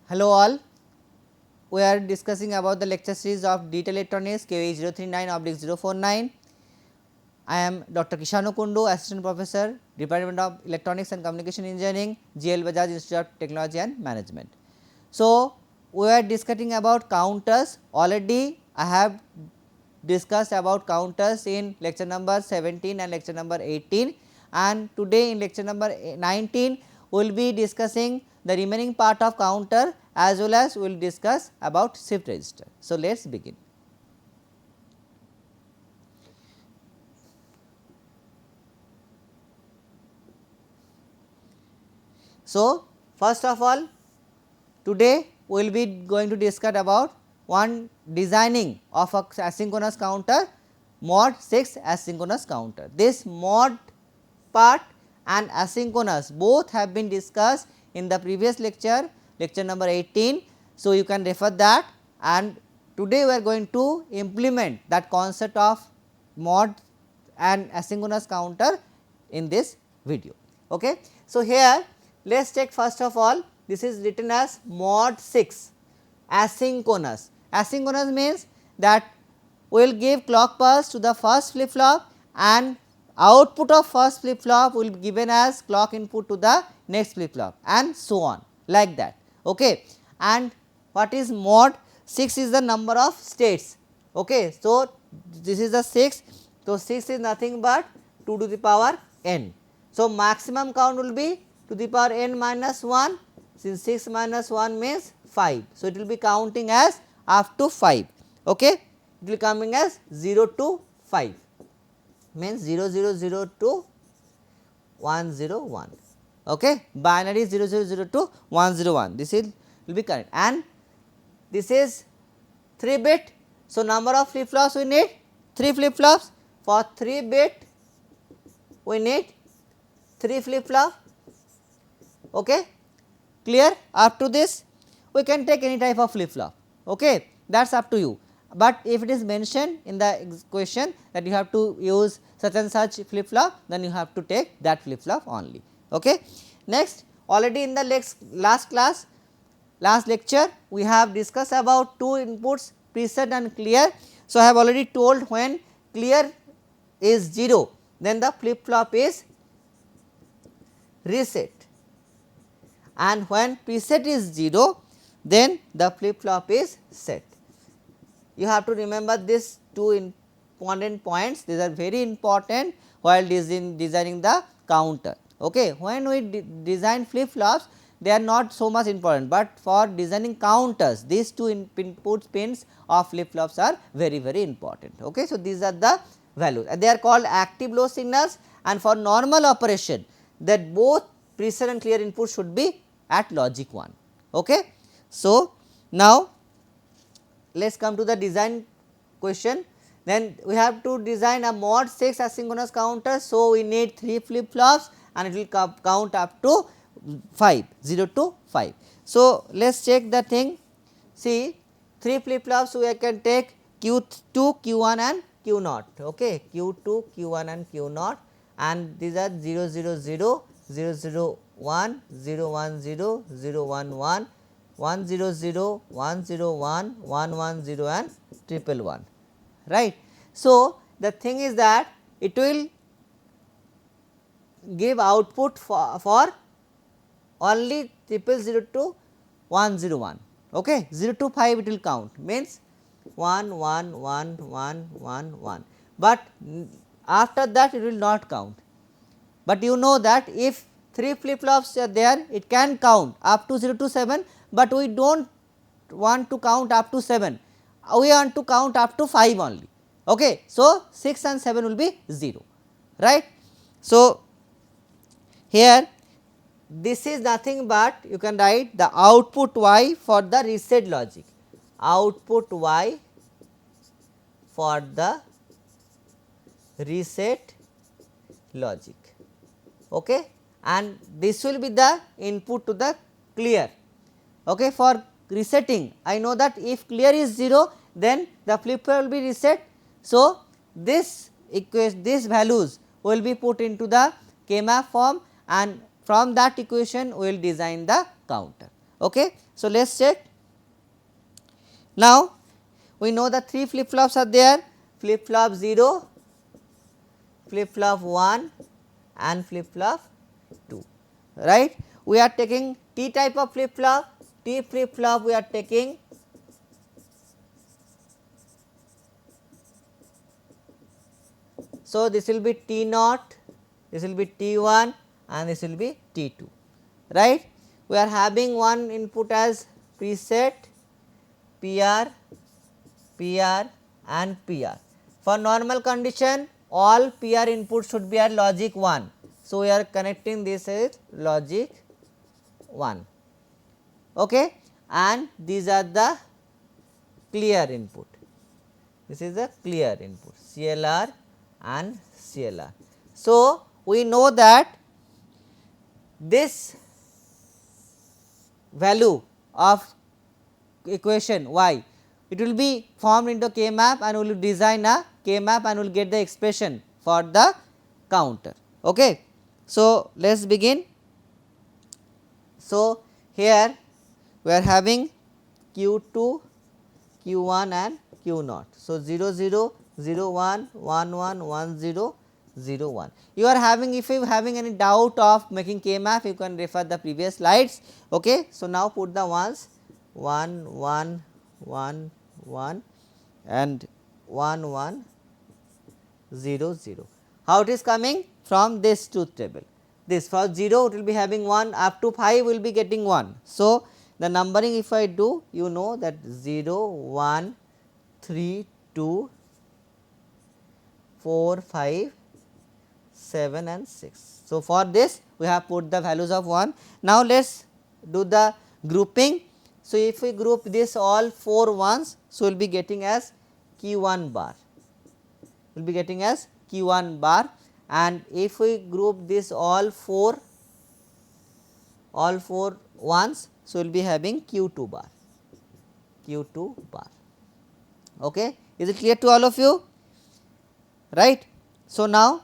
Hello all, we are discussing about the lecture series of Digital Electronics KVE 039/049. I am Dr. Kishanu Kundu, Assistant Professor, Department of Electronics and Communication Engineering, GL Bajaj Institute of Technology and Management. So, we are discussing about counters. Already I have discussed about counters in lecture number 17 and lecture number 18, and today in lecture number 19 we will be discussing the remaining part of counter as well as we will discuss about shift register. So, let us begin. So, first of all, today we will be going to discuss about one designing of a asynchronous counter, mod 6 asynchronous counter. This mod part and asynchronous both have been discussed in the previous lecture, lecture number 18. So, you can refer that, and today we are going to implement that concept of mod and asynchronous counter in this video. Okay. So, here let us take first of all, this is written as mod 6 asynchronous. Asynchronous means that we will give clock pulse to the first flip flop and output of first flip flop will be given as clock input to the next flip flop and so on, like that. Okay. And what is mod? 6 is the number of states. Okay. So, this is the 6. So, 6 is nothing but 2 to the power n. So, maximum count will be to the power n minus 1, since 6 minus 1 means 5. So, it will be counting as up to 5. Okay. It will coming as 0 to 5, means 0000 to 101. Okay. Binary 000 to 101, this will be correct, and this is 3 bit. So, number of flip flops we need 3 flip flops. For 3 bit we need 3 flip flop. Okay. Clear? Up to this we can take any type of flip flop. Okay. That is up to you, but if it is mentioned in the question that you have to use such and such flip flop, then you have to take that flip flop only. Okay. Next, already in the last class, last lecture we have discussed about two inputs, preset and clear. So, I have already told when clear is 0, then the flip flop is reset, and when preset is 0, then the flip flop is set. You have to remember these two important points, these are very important while designing the counter. Okay. When we design flip flops, they are not so much important, but for designing counters these two input pins of flip flops are very important. Okay. So, these are the values and they are called active low signals, and for normal operation that both preset and clear input should be at logic 1. Okay. So, now let us come to the design question. Then we have to design a mod 6 asynchronous counter. So, we need 3 flip flops and it will count up to 5, 0 to 5. So, let us check the thing. See, 3 flip flops we can take Q2, Q1 and Q0. Okay. Q2, Q1 and Q0, and these are 0 0 0, 0 0 1, 0 1 0, 0 1 1, 1 0 0, 1 0 1, 1 1 0 and 111, right. So, the thing is that it will give output for only 000 to 101, okay. 0 to 5 it will count, means 1 1 1 1 1 1, but after that it will not count. But you know that if 3 flip flops are there, it can count up to 0 to 7, but we do not want to count up to 7, we want to count up to 5 only. Okay. So, 6 and 7 will be 0, right. So, here this is nothing but you can write the output y for the reset logic, output y for the reset logic. Okay. And this will be the input to the clear. Okay. For resetting, I know that if clear is 0, then the flip flop will be reset. So, this these values will be put into the K-map form, and from that equation we will design the counter. Okay. So, let us check. Now, we know the 3 flip flops are there, flip flop 0, flip flop 1 and flip flop 2, right. We are taking T type of flip flop, T flip flop we are taking so this will be T naught, this will be T 1 and this will be T 2, right. We are having one input as preset PR, PR and PR. For normal condition all PR inputs should be at logic 1. So, we are connecting this as logic 1, okay. And these are the clear input, this is the clear input CLR and CLR. So, we know that this value of equation y, it will be formed into K map and we will design a K map and we will get the expression for the counter. Okay. So, let us begin. So, here we are having Q2, Q1 and Q0. So, 0 0, 0 1, 1 1, 1 0, 0 1. You are having, if you are having any doubt of making K map, you can refer the previous slides. Okay. So, now put the ones 1 1 1 1 and 1 1 0 0. How it is coming? From this truth table. This for 0 it will be having 1, up to 5 will be getting 1. So, the numbering if I do, you know that 0 1 3 2 4 5 7 and 6. So, for this we have put the values of 1. Now, let us do the grouping. So, if we group this all 4 ones, so we will be getting as Q1 bar, we will be getting as Q1 bar, and if we group this all 4 ones, so we will be having Q2 bar, Q2 bar. Okay. Is it clear to all of you? Right. So, now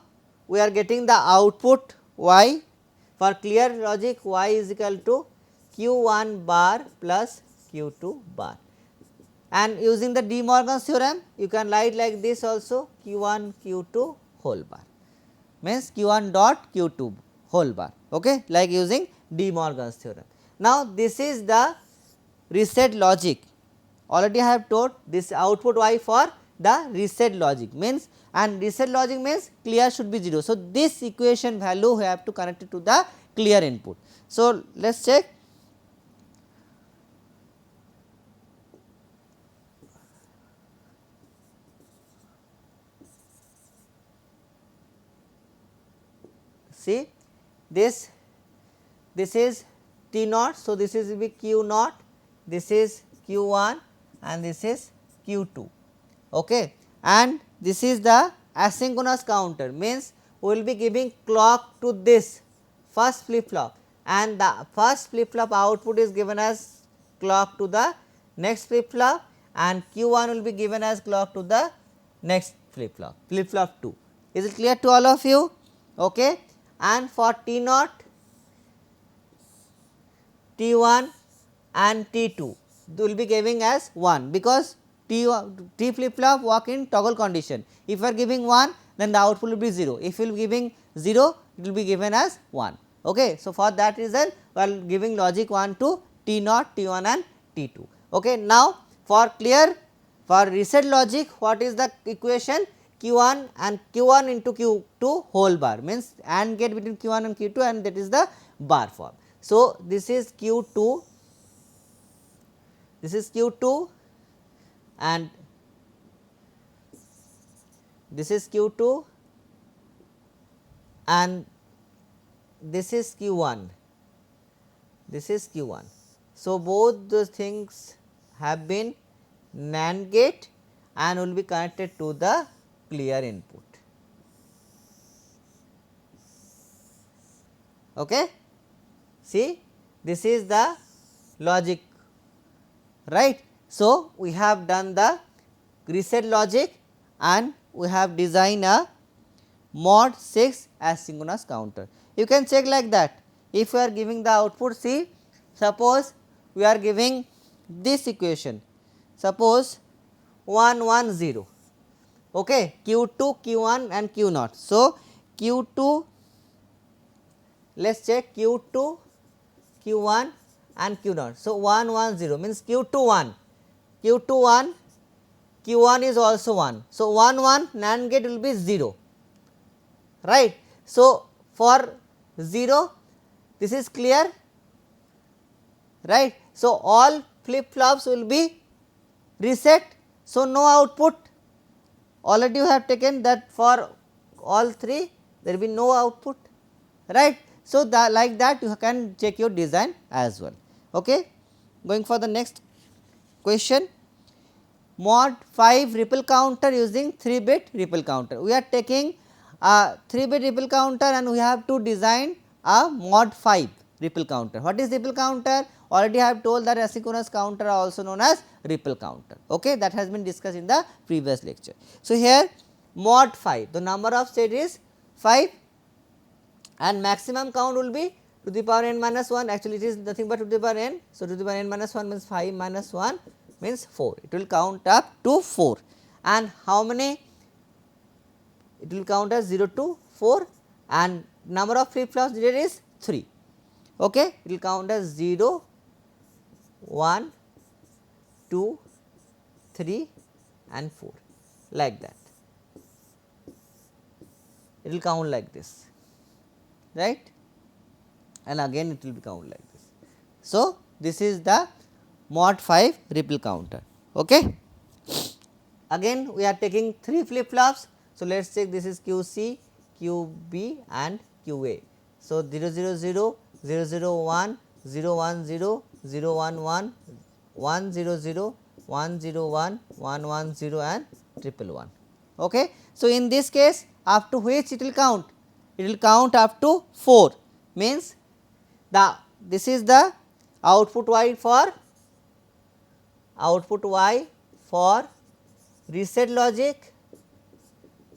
we are getting the output y, for clear logic y is equal to Q1 bar plus Q2 bar, and using the De Morgan's theorem you can write like this also, Q1 Q2 whole bar means Q1 dot Q2 whole bar, okay, like using De Morgan's theorem. Now, this is the reset logic, already I have told this output y for the reset logic means, and reset logic means clear should be 0. So, this equation value we have to connect it to the clear input. So, let us check. See this is T naught. So, this is will be Q naught, this is Q1 and this is Q2, okay. And this is the asynchronous counter, means we will be giving clock to this first flip flop, and the first flip flop output is given as clock to the next flip flop, and Q1 will be given as clock to the next flip flop 2. Is it clear to all of you? Okay. And for T naught, T 1 and T 2 they will be giving as 1, because T flip flop work in toggle condition. If you are giving 1, then the output will be 0. If you are giving 0, it will be given as 1. Okay. So, for that reason we are giving logic 1 to T naught, T 1 and T 2. Okay. Now, for clear, for reset logic, what is the equation? Q1 and Q1 into Q2 whole bar, means AND gate between Q1 and Q2, and that is the bar form. So, this is Q2, this is Q2 and this is Q2 and this is Q1, this is Q1. So, both the things have been NAND gate and will be connected to the clear input. Okay. See, this is the logic, right. So, we have done the reset logic and we have designed a mod 6 asynchronous counter. You can check like that. If you are giving the output, see, suppose we are giving this equation, suppose 1 1 0, okay, q2 q1 and q0. So, q2, let us check q2 q1 and q0. So, 1 1 0 means q2 1, q2 1, q1 is also 1. So, 1 1 NAND gate will be 0, right. So, for 0 this is clear, right. So, all flip flops will be reset. So, no output, already you have taken that for all 3 there will be no output, right. So, like that you can check your design as well. Okay. Going for the next question, mod 5 ripple counter using 3-bit ripple counter. We are taking a 3-bit ripple counter and we have to design a mod 5 ripple counter. What is ripple counter? Already I have told that asynchronous counter are also known as ripple counter, okay, that has been discussed in the previous lecture. So, here mod 5, the number of state is 5 and maximum count will be to the power n minus 1, actually it is nothing but to the power n. So, to the power n minus 1 means 5 minus 1 means 4, it will count up to 4 and how many, it will count as 0 to 4 and number of flip flops there is 3, okay, it will count as 0, 1, 2, 3 and 4 like that, it will count like this, right, and again it will be count like this. So, this is the mod 5 ripple counter, okay. Again we are taking 3 flip flops. So, let us check, this is QC, QB and QA. So, 0 0 0, 0 0 1, 0 1 0, 0 1 1, 1 0 0, 1 0 1, 1 1 0 and triple 1. Okay. So, in this case up to which it will count? It will count up to 4, means this is the output y for reset logic.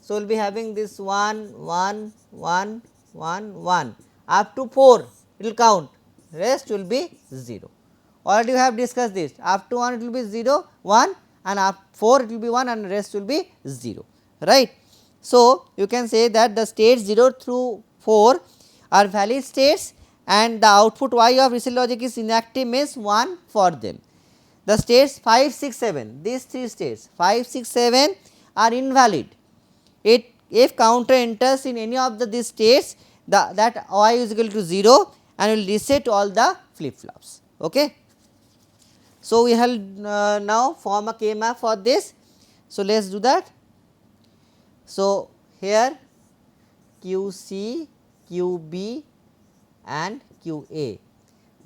So, we will be having this 1 1 1 1 1 up to 4 it will count, rest will be 0. Already we have discussed this, up to 1 it will be 0 1 and up 4 it will be 1 and rest will be 0, right. So, you can say that the states 0 through 4 are valid states and the output y of reset logic is inactive, means 1 for them. The states 5 6 7, these 3 states 5 6 7 are invalid. If counter enters in any of these states, that y is equal to 0 and will reset all the flip flops. Okay. So, we will now form a K map for this. So, let us do that. So, here QC, QB and QA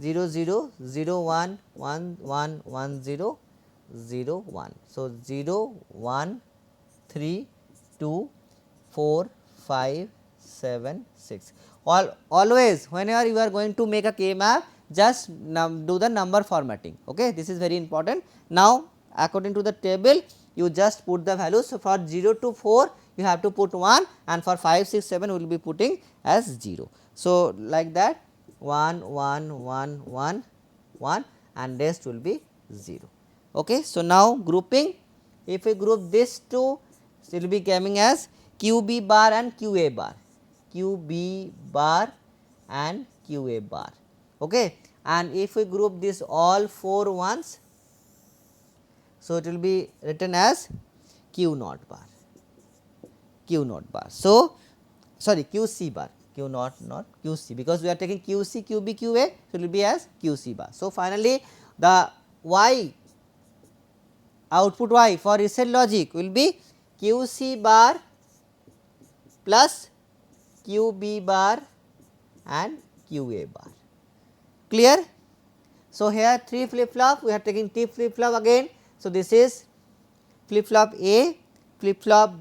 0 0 0 1 1 1 1 0 0 1. So, 0 1 3 2 4 5 7 6. Always whenever you are going to make a K map, just do the number formatting, okay. This is very important. Now, according to the table you just put the values. So, for 0 to 4 you have to put 1 and for 5 6 7 we will be putting as 0. So, like that 1 1 1 1 1 and rest will be 0. Okay. So, now grouping, if we group this two, it will be coming as QB bar and QA bar, QB bar and QA bar. Okay. And if we group this all 4 ones, so it will be written as Q naught bar, Q naught bar. So, sorry, QC bar, Q naught not QC, because we are taking QC, QB, QA, so it will be as QC bar. So, finally, the y output y for reset logic will be QC bar plus QB bar and QA bar. Clear? So, here 3 flip flop, we are taking T flip flop again. So, this is flip flop A, flip flop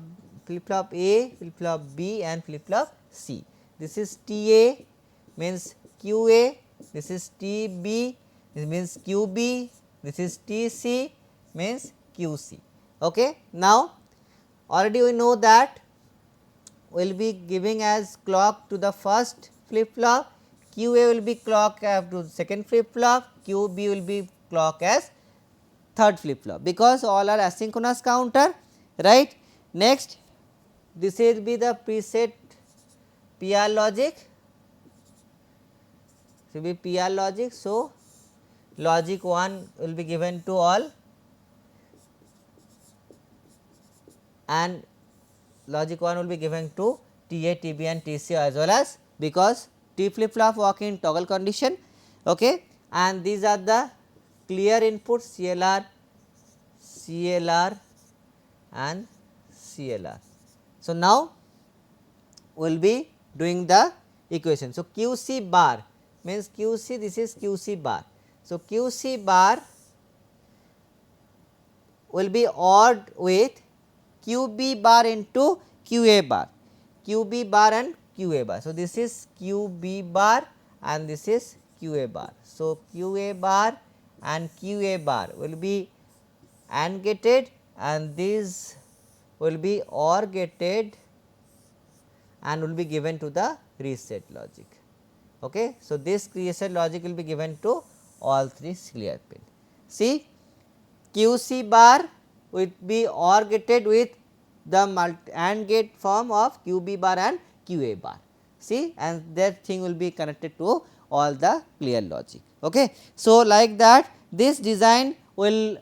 A, flip flop B and flip flop C. This is TA means QA, this is TB, this means QB, this is TC means QC. Okay. Now, already we know that we will be giving as clock to the first flip flop QA will be clocked to second flip flop, QB will be clocked as third flip flop, because all are asynchronous counter, right. Next, this will be the preset PR logic, will be PR logic. So, logic 1 will be given to all and logic 1 will be given to TA, TB and TC as well as, because T flip flop work in toggle condition, okay. And these are the clear inputs CLR, CLR and CLR. So, now we will be doing the equation. So, QC bar means QC, this is QC bar. So, QC bar will be ORed with QB bar into QA bar, QB bar and QA bar. So, this is QB bar and this is QA bar. So, QA bar and QA bar will be AND gated and these will be OR gated and will be given to the reset logic. Okay. So, this reset logic will be given to all three clear pin. See, QC bar will be OR gated with the AND gate form of QB bar and QA bar. See, and that thing will be connected to all the clear logic. Okay. So, like that this design will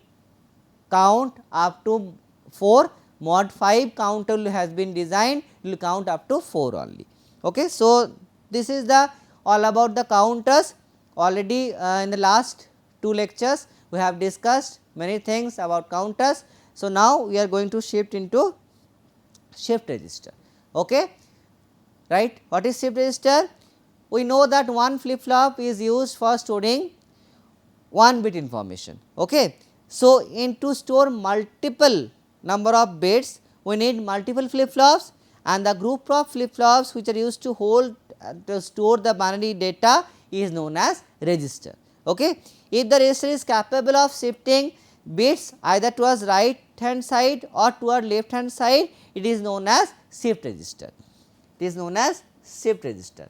count up to 4, mod 5 counter has been designed, will count up to 4 only. Okay. So, this is the all about the counters. Already in the last 2 lectures we have discussed many things about counters. So, now we are going to shift into shift register. Okay. Right. What is shift register? We know that one flip flop is used for storing 1 bit information. Okay. So, in to store multiple number of bits, we need multiple flip flops and the group of flip flops which are used to hold to store the binary data is known as register. Okay. If the register is capable of shifting bits either towards right hand side or toward left hand side, it is known as shift register. It is known as shift register.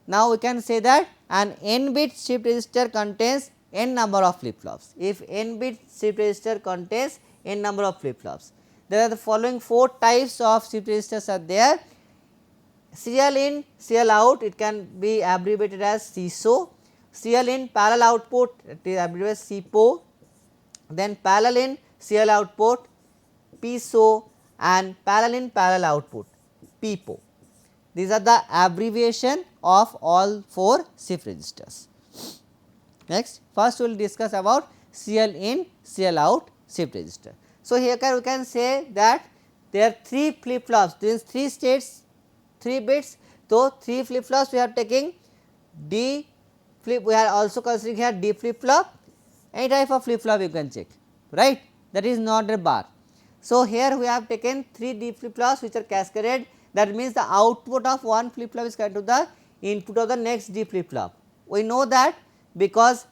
Now, we can say that an n bit shift register contains n number of flip flops. If n bit shift register contains n number of flip flops, there are the following 4 types of shift registers are there. Serial in, serial out, it can be abbreviated as CSO. Serial in parallel output, it is abbreviated as CPO. Then parallel in serial output PSO and parallel in parallel output PPO. These are the abbreviation of all 4 shift registers. Next, first we will discuss about serial in, serial out shift register. So, here we can say that there are 3 flip flops, these 3 states, 3 bits. So, 3 flip flops we are taking D flip, we are also considering here D flip flop, any type of flip flop you can check, right, that is not a bar. So, here we have taken 3 D flip flops which are cascaded, that means the output of one flip flop is correct to the input of the next D flip flop. We know that because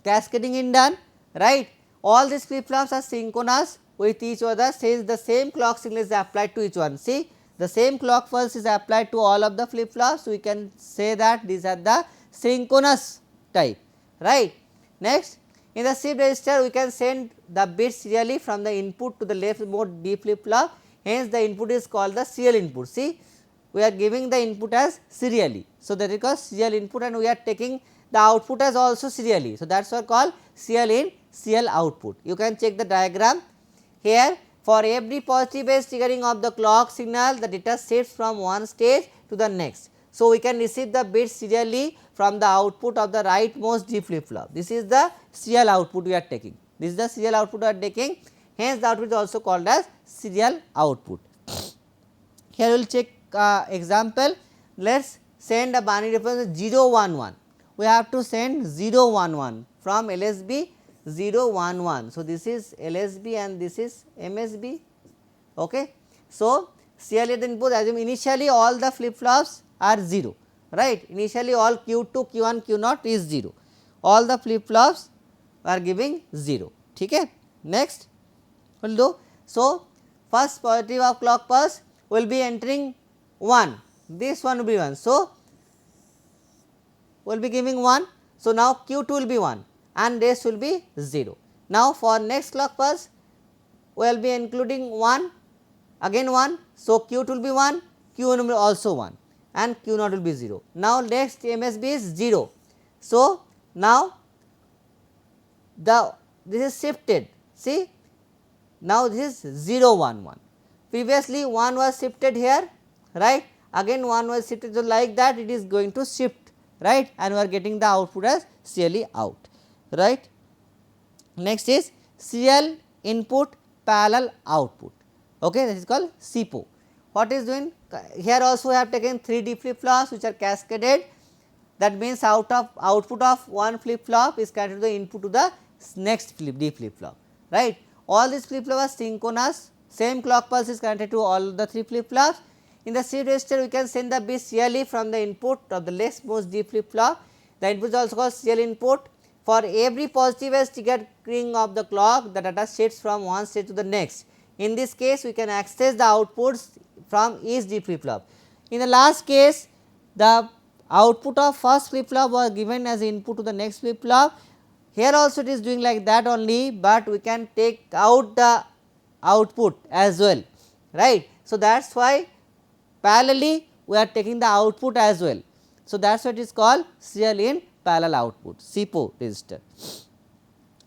cascading is done, right. All these flip flops are synchronous with each other, since the same clock signal is applied to each one. See, the same clock pulse is applied to all of the flip flops, so we can say that these are the synchronous type, right. Next, in the shift register we can send the bits serially from the input to the left mode D flip flop, hence the input is called the serial input. See, we are giving the input as serially. So, that is called serial input and we are taking the output as also serially. So, that is why called serial in, serial output. You can check the diagram here. For every positive base triggering of the clock signal, the data shifts from one stage to the next. So, we can receive the bits serially from the output of the rightmost D flip flop. This is the serial output we are taking. This is the serial output we are taking. Hence, the output is also called as serial output. Here we will check example. Let us send a binary reference 011. We have to send 011 from LSB 011. So, this is LSB and this is MSB. Okay. So, serial input, assume initially all the flip flops are 0, right. Initially all Q2, Q1, Q0 is 0. All the flip flops are giving 0. Okay. Next, we will do. So, first positive of clock pulse will be entering 1, this one will be 1. So, will be giving 1. So, now Q2 will be 1 and rest will be 0. Now, for next clock pulse we will be including 1 again 1. So, Q2 will be 1, Q1 will be also 1 and Q0 will be 0. Now, next MSB is 0. So, now this is shifted, see now this is 0 1 1, previously 1 was shifted here, right, again 1 was shifted, so like that it is going to shift, right, and we are getting the output as CLE out, right. Next is CL input parallel output, okay, that is called CPO. What is doing here? Also we have taken 3 D flip flops which are cascaded, that means output of one flip flop is connected to the input to the next D flip flop, right. All these flip flops are synchronous, same clock pulse is connected to all the 3 flip flops. In the shift register we can send the bit CLE from the input of the leftmost D flip flop. The input is also called CL input. For every positive edge triggering of the clock, the data shifts from one state to the next. In this case we can access the outputs from each D flip flop. In the last case, the output of first flip flop was given as input to the next flip flop. Here also it is doing like that only, but we can take out the output as well, right. So, that is why parallelly we are taking the output as well. So, that is what is called CL in parallel output, CPO register.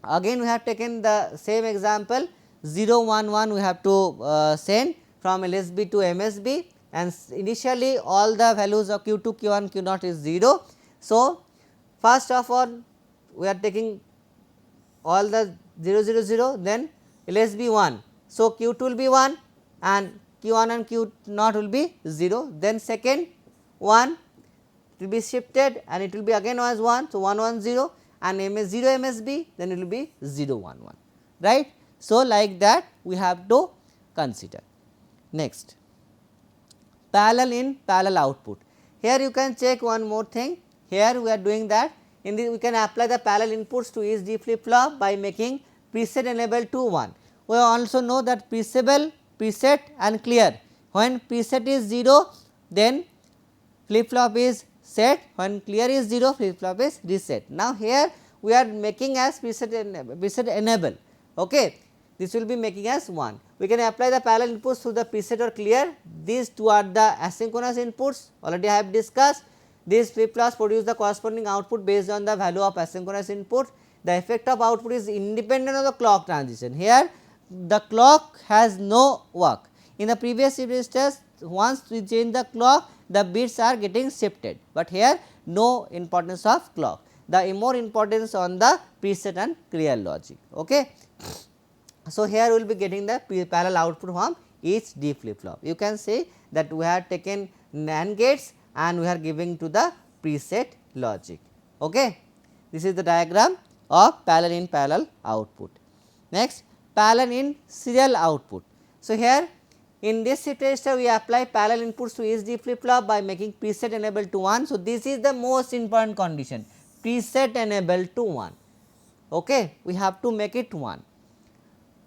Again we have taken the same example, 0 1 1 we have to send from LSB to MSB, and initially all the values of Q2, Q1, Q0 is 0. So, first of all we are taking all the 0 0 0, then LSB 1. So, Q2 will be 1 and Q1 and Q0 will be 0, then second 1 it will be shifted and it will be again as 1. So, 1 1 0 and 0 MSB, then it will be 0 1 1, right. So, like that we have to consider. Next, parallel in parallel output. Here you can check one more thing, here we are doing that. In this we can apply the parallel inputs to each D flip flop by making preset enable to 1. We also know that preset and clear. When preset is 0, then flip flop is set, when clear is 0, flip flop is reset. Now, here we are making as preset enable, okay. This will be making as 1. We can apply the parallel inputs to the preset or clear. These two are the asynchronous inputs, already I have discussed. These flip flops produce the corresponding output based on the value of asynchronous input. The effect of output is independent of the clock transition. Here the clock has no work. In the previous shift registers, once we change the clock, the bits are getting shifted, but here no importance of clock. The more importance on the preset and clear logic, okay. So, here we will be getting the parallel output from each D flip flop. You can say that we have taken NAND gates and we are giving to the preset logic, okay. This is the diagram of parallel in parallel output. Next, parallel in serial output. So, here in this shift register we apply parallel inputs to each D flip flop by making preset enable to 1. So, this is the most important condition, preset enable to 1, okay. We have to make it 1.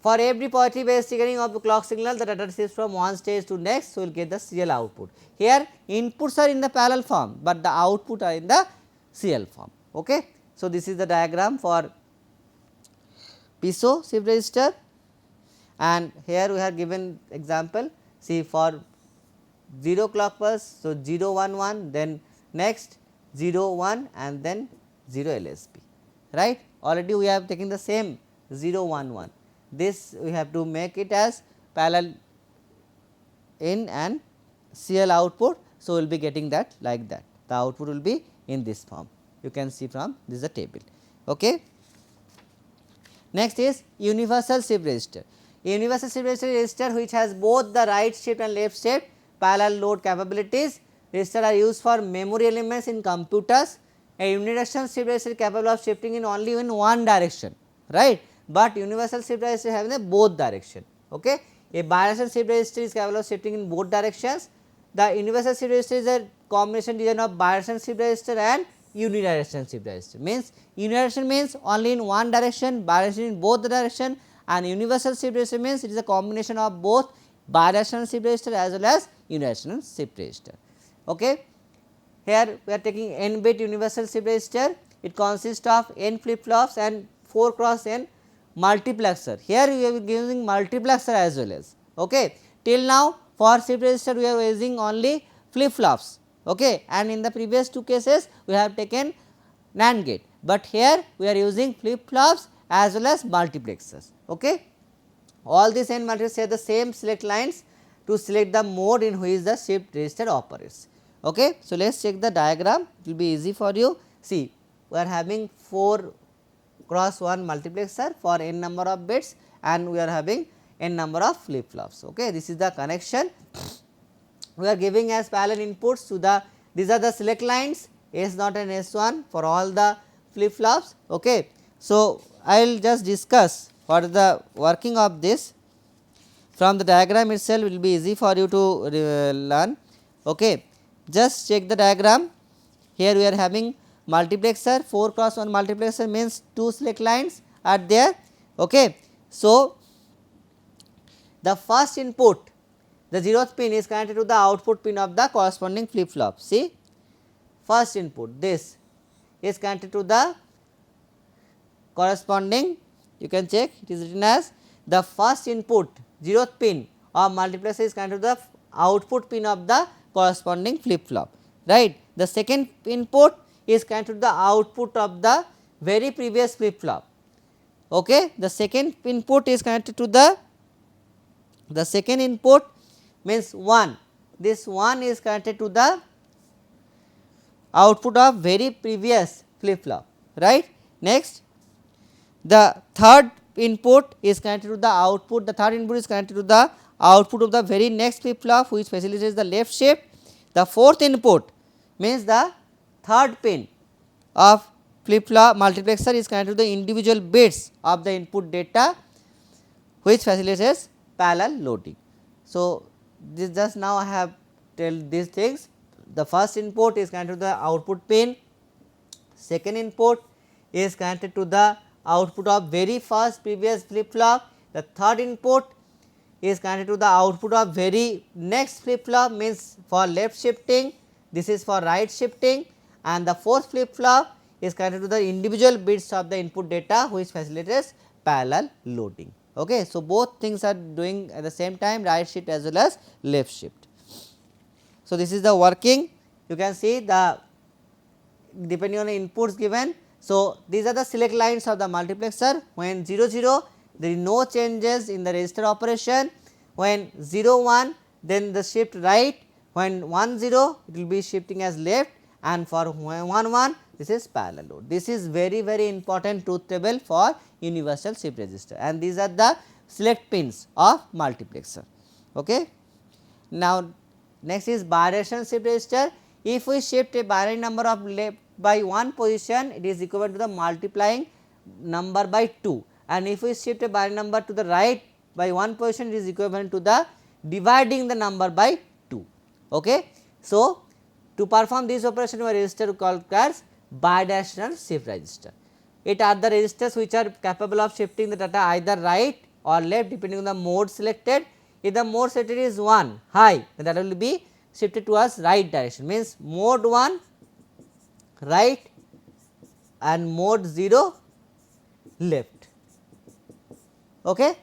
For every positive edge triggering of the clock signal, the data shifts from one stage to next, so we will get the serial output. Here inputs are in the parallel form, but the output are in the serial form, okay. So, this is the diagram for piezo shift register, and here we have given example, see for 0 clock pulse. So, 0 1 1, then next 0 1 and then 0 LSB, right. Already we have taken the same 0 1 1. This we have to make it as parallel in and CL output. So, we will be getting that like that, the output will be in this form, you can see from this is the table, okay. Next is universal shift register. Universal shift register which has both the right shift and left shift parallel load capabilities. Register are used for memory elements in computers. A unidirectional shift register capable of shifting in only in one direction, right, but universal shift register having a both direction, okay. A bidirectional shift register is capable of shifting in both directions. The universal shift register is a combination design of bidirectional shift register and unidirectional shift register. Means unidirectional means only in one direction, bidirectional in both the direction, and universal shift register means it is a combination of both bidirectional shift register as well as unidirectional shift register, okay. here we are taking n bit universal shift register. It consists of n flip flops and 4 cross n multiplexer. Here we are using multiplexer as well as. Okay. Till now for shift register we are using only flip flops, okay, and in the previous two cases we have taken NAND gate, but here we are using flip flops as well as multiplexers. Okay. All these n multiplexers have the same select lines to select the mode in which the shift register operates. Okay. So, let us check the diagram, it will be easy for you. See, we are having 4 cross 1 multiplexer for n number of bits and we are having n number of flip flops. Okay. This is the connection. We are giving as parallel inputs to the, these are the select lines S0 and S1 for all the flip flops. Okay. So, I will just discuss what is the working of this. From the diagram itself it will be easy for you to learn. Okay. Just check the diagram. Here we are having multiplexer, 4 cross 1 multiplexer means 2 select lines are there. Okay. So, the first input, the 0th pin is connected to the output pin of the corresponding flip flop. See, first input this is connected to the corresponding, you can check, it is written as the first input 0th pin of multiplexer is connected to the output pin of the corresponding flip flop, right. The second input is connected to the output of the very previous flip flop. Okay. The second input is connected to the second input means 1, this 1 is connected to the output of very previous flip flop, right. Next, the third input is connected to the output, the third input is connected to the output of the very next flip flop which facilitates the left shift. The fourth input means the third pin of flip flop multiplexer is connected to the individual bits of the input data which facilitates parallel loading. So, this just now I have tell these things. The first input is connected to the output pin, second input is connected to the output of very first previous flip flop, the third input is connected to the output of very next flip flop means for left shifting, this is for right shifting, and the fourth flip flop is connected to the individual bits of the input data which facilitates parallel loading. Okay. So, both things are doing at the same time, right shift as well as left shift. So, this is the working, you can see the depending on the inputs given. So, these are the select lines of the multiplexer. When 0 0 there is no changes in the register operation, when 0 1 then the shift right, when 1 0 it will be shifting as left, and for 1 1 this is parallel load. This is very important truth table for universal shift register, and these are the select pins of multiplexer. Okay. Now, next is bidirectional shift register. If we shift a binary number of left by one position, it is equivalent to the multiplying number by 2, and if we shift a binary number to the right by one position, it is equivalent to the dividing the number by 2. Okay. So, to perform this operation a register called as bidirectional shift register. It are the registers which are capable of shifting the data either right or left depending on the mode selected. If the mode selected is 1 high, then that will be shifted towards right direction, means mode 1 right and mode 0 left. Okay.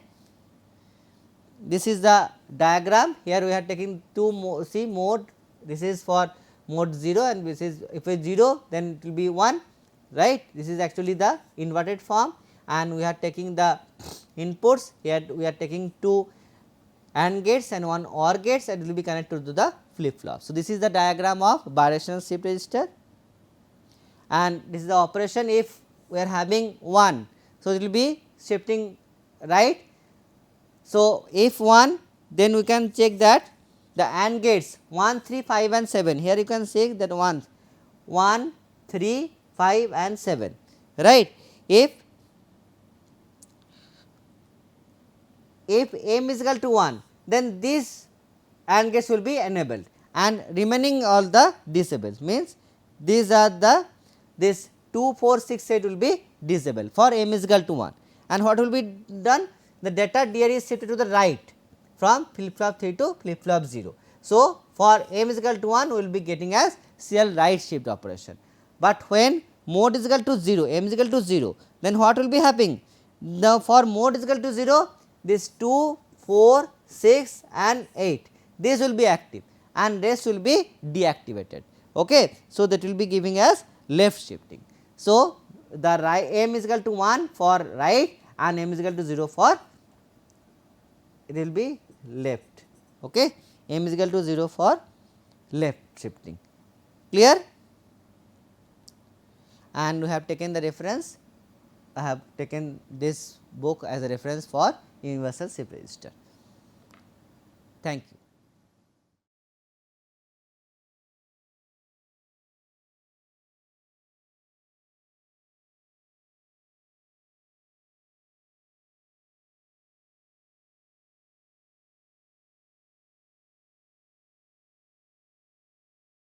This is the diagram. Here we are taking two see mode, this is for mode 0 and this is if it is 0 then it will be 1, right. This is actually the inverted form, and we are taking the inputs, here we are taking 2 AND gates and 1 OR gates, and it will be connected to the flip flop. So, this is the diagram of bidirectional shift register, and this is the operation if we are having 1. So, it will be shifting right. So, if 1 then we can check that the AND gates 1, 3, 5 and 7, here you can say that 1, 3, 5 and 7, right. If m is equal to 1, then this AND gates will be enabled and remaining all the disabled, means these are the this 2, 4, 6, 8 will be disabled for m is equal to 1, and what will be done, the data DR is shifted to the right from flip flop 3 to flip flop 0. So, For m is equal to 1, we will be getting as serial right shift operation. But when mode is equal to 0, m is equal to 0, then what will be happening? Now, for mode is equal to 0, this 2, 4, 6 and 8, this will be active and rest will be deactivated. Okay. So, that will be giving us left shifting. So, the right m is equal to 1 for right and m is equal to 0 for, it will be left. Okay. M is equal to 0 for left shifting. Clear? And we have taken the reference, I have taken this book as a reference for universal shift register. Thank you.